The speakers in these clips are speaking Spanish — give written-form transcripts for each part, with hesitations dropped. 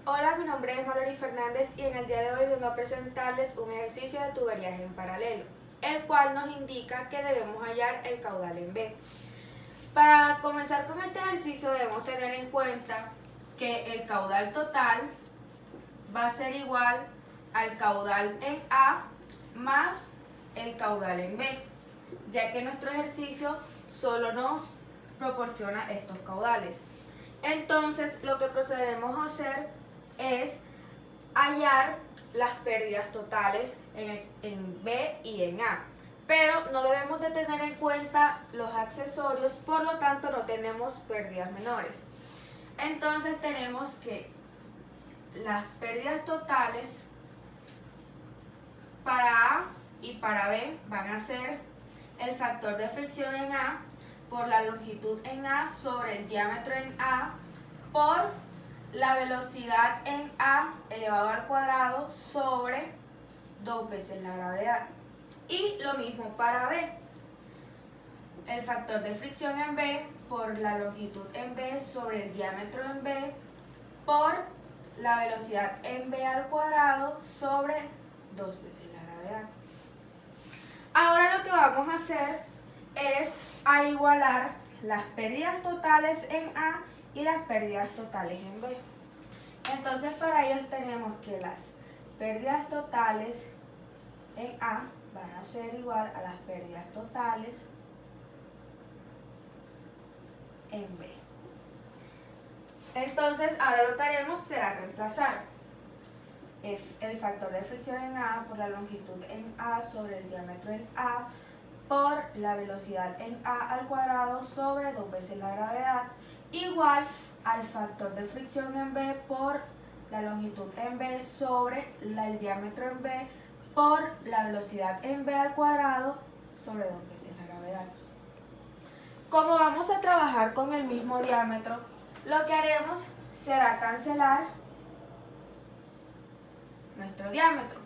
Hola, mi nombre es Mallory Fernández y en el día de hoy vengo a presentarles un ejercicio de tuberías en paralelo, el cual nos indica que debemos hallar el caudal en B. Para comenzar con este ejercicio debemos tener en cuenta que el caudal total va a ser igual al caudal en A más el caudal en B, ya que nuestro ejercicio solo nos proporciona estos caudales. Entonces, lo que procederemos a hacer es hallar las pérdidas totales en B y en A. Pero no debemos de tener en cuenta los accesorios, por lo tanto no tenemos pérdidas menores. Entonces tenemos que las pérdidas totales para A y para B van a ser el factor de fricción en A por la longitud en A sobre el diámetro en A por la velocidad en A elevado al cuadrado sobre 2 veces la gravedad. Y lo mismo para B. El factor de fricción en B por la longitud en B sobre el diámetro en B por la velocidad en B al cuadrado sobre 2 veces la gravedad. Ahora lo que vamos a hacer es a igualar las pérdidas totales en A y las pérdidas totales en B. Entonces para ello tenemos que las pérdidas totales en A van a ser igual a las pérdidas totales en B. Entonces ahora lo que haremos será reemplazar el factor de fricción en A por la longitud en A sobre el diámetro en A por la velocidad en A al cuadrado sobre 2 veces la gravedad igual al factor de fricción en B por la longitud en B sobre el diámetro en B por la velocidad en B al cuadrado sobre 2 veces la gravedad. Como vamos a trabajar con el mismo diámetro, lo que haremos será cancelar nuestro diámetro.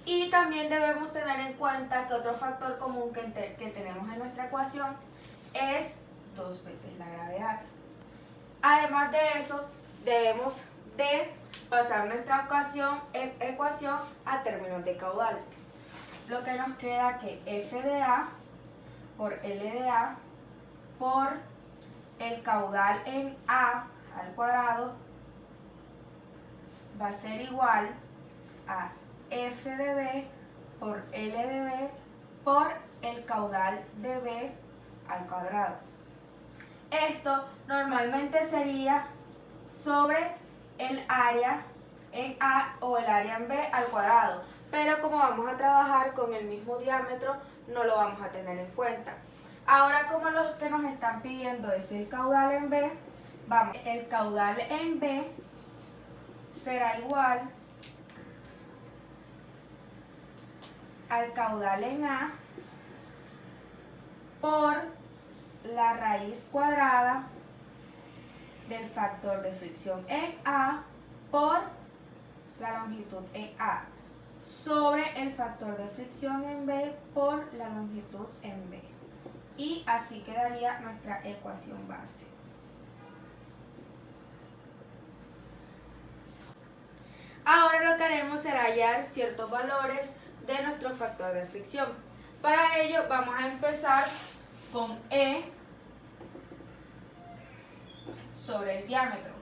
Y también debemos tener en cuenta que otro factor común que tenemos en nuestra ecuación es 2 veces la gravedad. Además de eso, debemos de pasar nuestra ecuación a términos de caudal. Lo que nos queda que F de A por L de A por el caudal en A al cuadrado va a ser igual a F de B por L de B por el caudal de B al cuadrado. Esto normalmente sería sobre el área en A o el área en B al cuadrado, pero como vamos a trabajar con el mismo diámetro, no lo vamos a tener en cuenta. Ahora, como lo que nos están pidiendo es el caudal en B, el caudal en B será igual al caudal en A por la raíz cuadrada del factor de fricción en A por la longitud en A sobre el factor de fricción en B por la longitud en B. Y así quedaría nuestra ecuación base. Ahora lo que haremos será hallar ciertos valores de nuestro factor de fricción. Para ello vamos a empezar con E sobre el diámetro.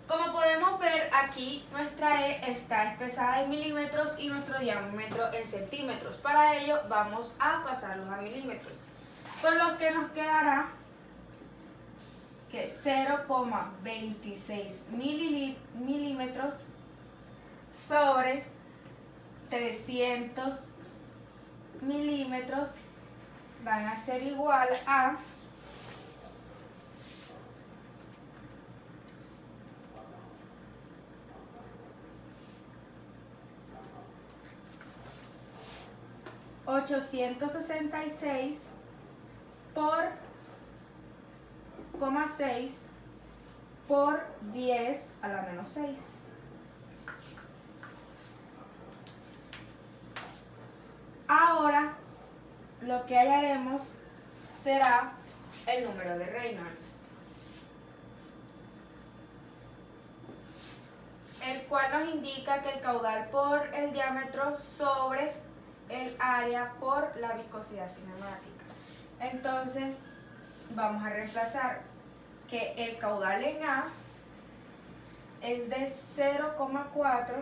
Como podemos ver aquí, nuestra E está expresada en milímetros y nuestro diámetro en centímetros. Para ello vamos a pasarlos a milímetros, por lo que nos quedará que 0,26 milímetros sobre 300 milímetros van a ser igual a 866 por 6 por 10 a la menos 6. Ahora lo que hallaremos será el número de Reynolds. cual nos indica que el caudal por el diámetro sobre el área por la viscosidad cinemática. Entonces vamos a reemplazar que el caudal en A es de 0,4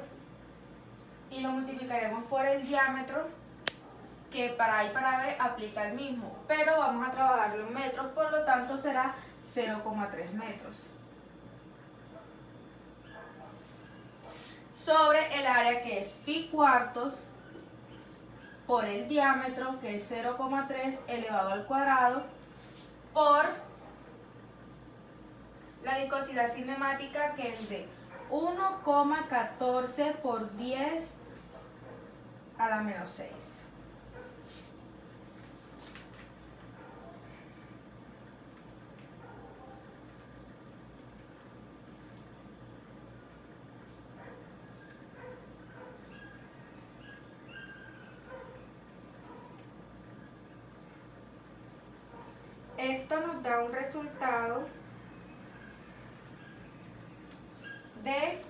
y lo multiplicaremos por el diámetro, que para A y para B aplica el mismo, pero vamos a trabajarlo en metros, por lo tanto será 0,3 metros. Sobre el área, que es pi cuartos, por el diámetro, que es 0,3 elevado al cuadrado, por la viscosidad cinemática, que es de 1,14 por 10 a la menos 6. Esto nos da un resultado de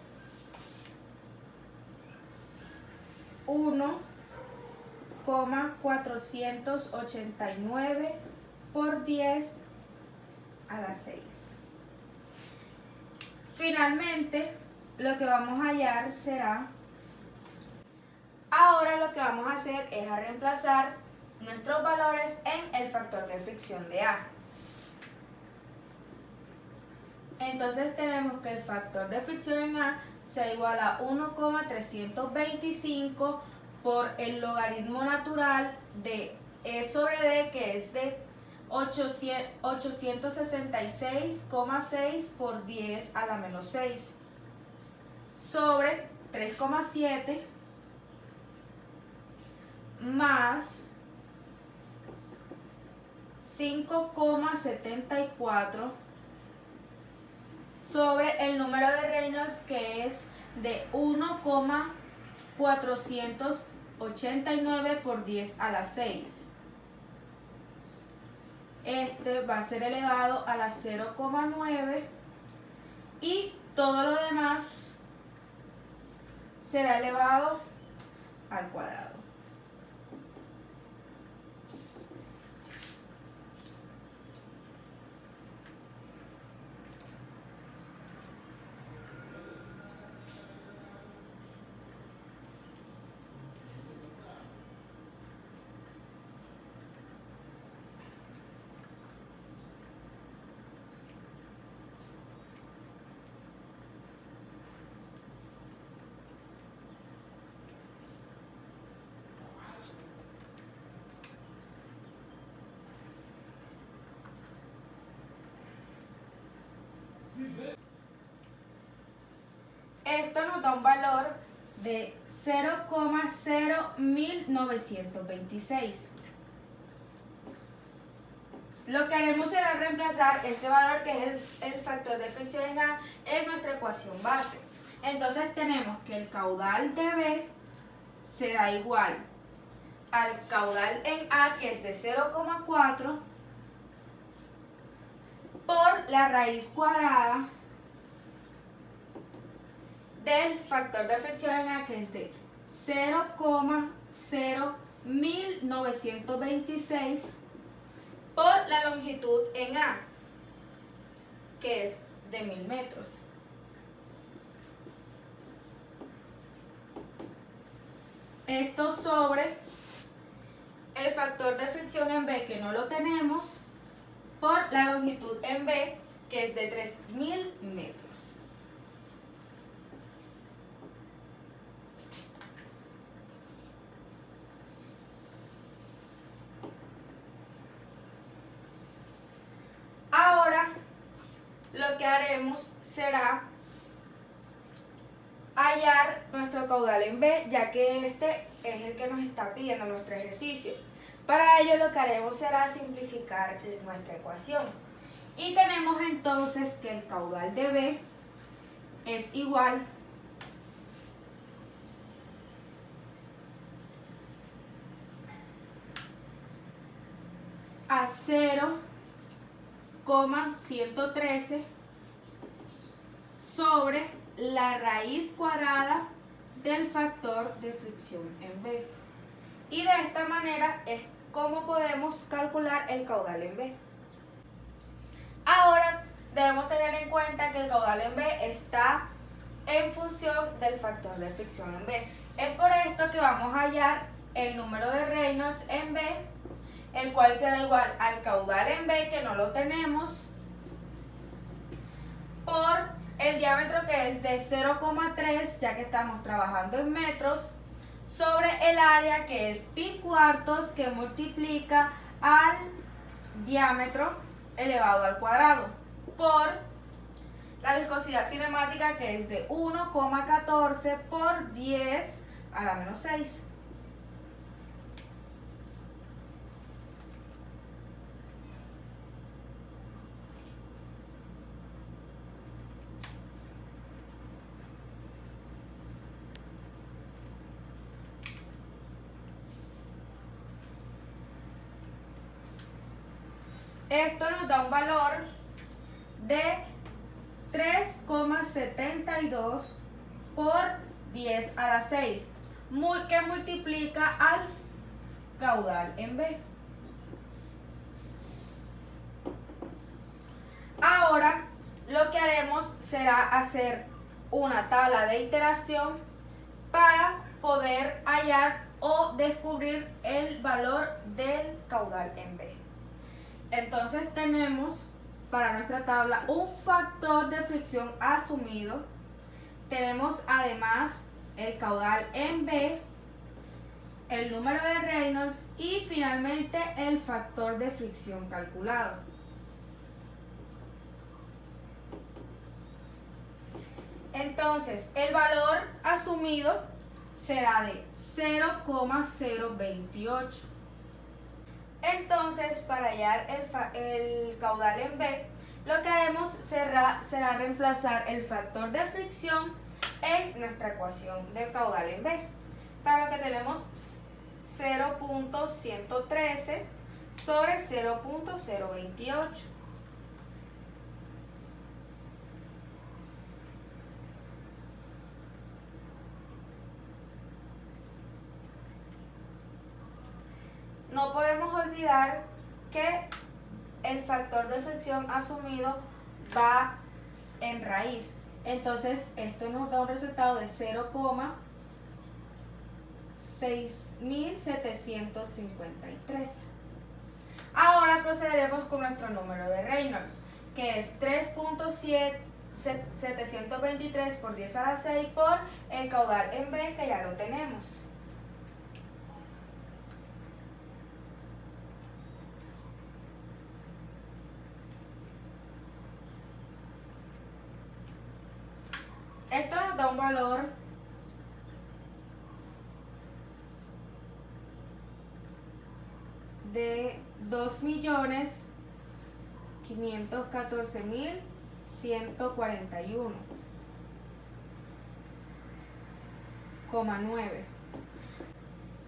1,489 por 10 a la 6. Finalmente, lo que vamos a hallar será, ahora lo que vamos a hacer es a reemplazar nuestros valores en el factor de fricción de A. Entonces tenemos que el factor de fricción en A se iguala a 1,325 por el logaritmo natural de E sobre D, que es de 866,6 por 10 a la menos 6, sobre 3,7 más 5,74 sobre el número de Reynolds, que es de 1,489 por 10 a la 6. Este va a ser elevado a la 0,9 y todo lo demás será elevado al cuadrado. Esto nos da un valor de 0,01926. Lo que haremos será reemplazar este valor, que es el factor de fricción en A, en nuestra ecuación base. Entonces tenemos que el caudal de B será igual al caudal en A, que es de 0,4, por la raíz cuadrada del factor de fricción en A, que es de 0,01926 por la longitud en A, que es de 1000 metros. Esto sobre el factor de fricción en B, que no lo tenemos, por la longitud en B, que es de 3000 metros. Ahora lo que haremos será hallar nuestro caudal en B, ya que este es el que nos está pidiendo nuestro ejercicio. Para ello lo que haremos será simplificar nuestra ecuación. Y tenemos entonces que el caudal de B es igual a 0,113 sobre la raíz cuadrada del factor de fricción en B. Y de esta manera es como podemos calcular el caudal en B. Ahora debemos tener en cuenta que el caudal en B está en función del factor de fricción en B. Es por esto que vamos a hallar el número de Reynolds en B, el cual será igual al caudal en B, que no lo tenemos, por el diámetro, que es de 0,3, ya que estamos trabajando en metros, sobre el área, que es pi cuartos, que multiplica al diámetro elevado al cuadrado, por la viscosidad cinemática, que es de 1,14 por 10 a la menos 6. Esto nos da un valor de 3,72 por 10 a la 6, que multiplica al caudal en B. Ahora lo que haremos será hacer una tabla de iteración para poder hallar o descubrir el valor del caudal en B. Entonces tenemos para nuestra tabla un factor de fricción asumido. Tenemos además el caudal en B, el número de Reynolds y finalmente el factor de fricción calculado. Entonces el valor asumido será de 0,028. Entonces, para hallar el caudal en B, lo que haremos será reemplazar el factor de fricción en nuestra ecuación del caudal en B. Para lo que tenemos 0.113 sobre 0.028. No podemos olvidar que el factor de fricción asumido va en raíz. Entonces, esto nos da un resultado de 0,6753. Ahora procederemos con nuestro número de Reynolds, que es 3.723 por 10 a la 6 por el caudal en B, que ya lo tenemos. Esto nos da un valor de 2.514.141,9.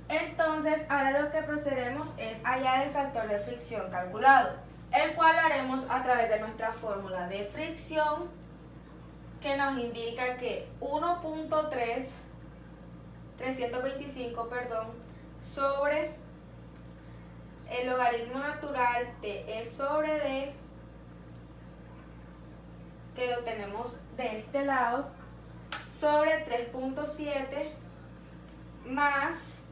Entonces, ahora lo que procedemos es hallar el factor de fricción calculado, el cual lo haremos a través de nuestra fórmula de fricción, que nos indica que 325, sobre el logaritmo natural de E sobre D, que lo tenemos de este lado, sobre 3.7 más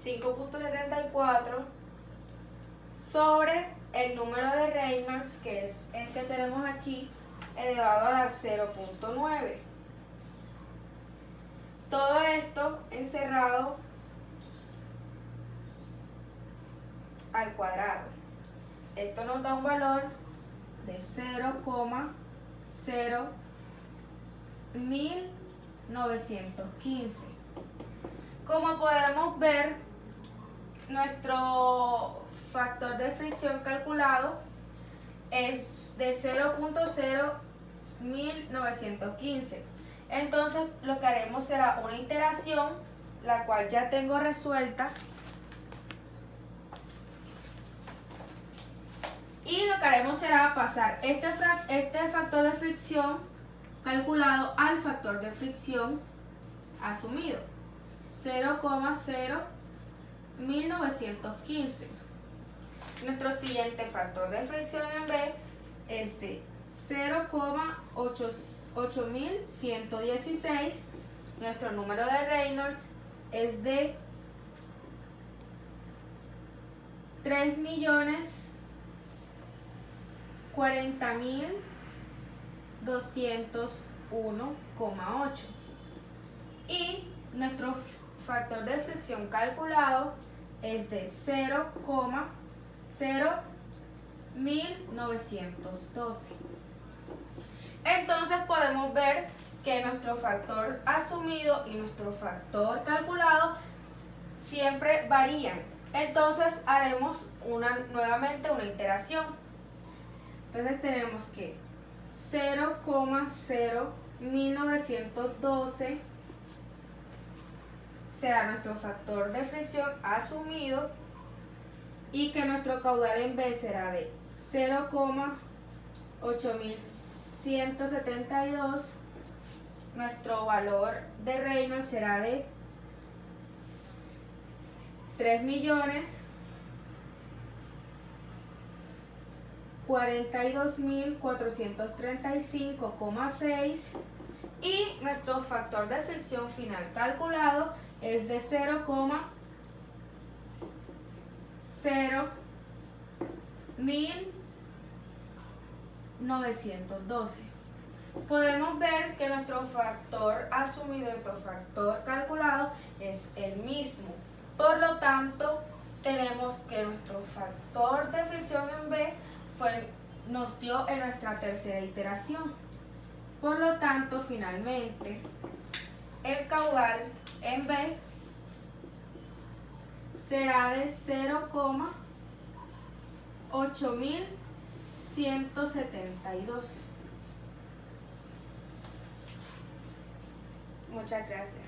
5.74 sobre el número de Reynolds, que es el que tenemos aquí, elevado a la 0.9. Todo esto encerrado al cuadrado. Esto nos da un valor de 0,1915. Como podemos ver, nuestro factor de fricción calculado es de 0,01915. Entonces lo que haremos será una iteración, la cual ya tengo resuelta, y lo que haremos será pasar este factor de fricción calculado al factor de fricción asumido, 0,01915. Nuestro siguiente factor de fricción en B es de 0,8116. Nuestro número de Reynolds es de 3.040.201,8. Y nuestro factor de fricción calculado es de 0,01912. Entonces podemos ver que nuestro factor asumido y nuestro factor calculado siempre varían. Entonces haremos nuevamente una iteración. Entonces tenemos que 0,01912 será nuestro factor de fricción asumido y que nuestro caudal en B será de 0,8172. Nuestro valor de Reynolds será de 3.042.435,6 y nuestro factor de fricción final calculado es de 0,01912. Podemos ver que nuestro factor asumido y nuestro factor calculado es el mismo. Por lo tanto, tenemos que nuestro factor de fricción en B nos dio en nuestra tercera iteración. Por lo tanto, finalmente, el caudal en B será de 0,8172. Muchas gracias.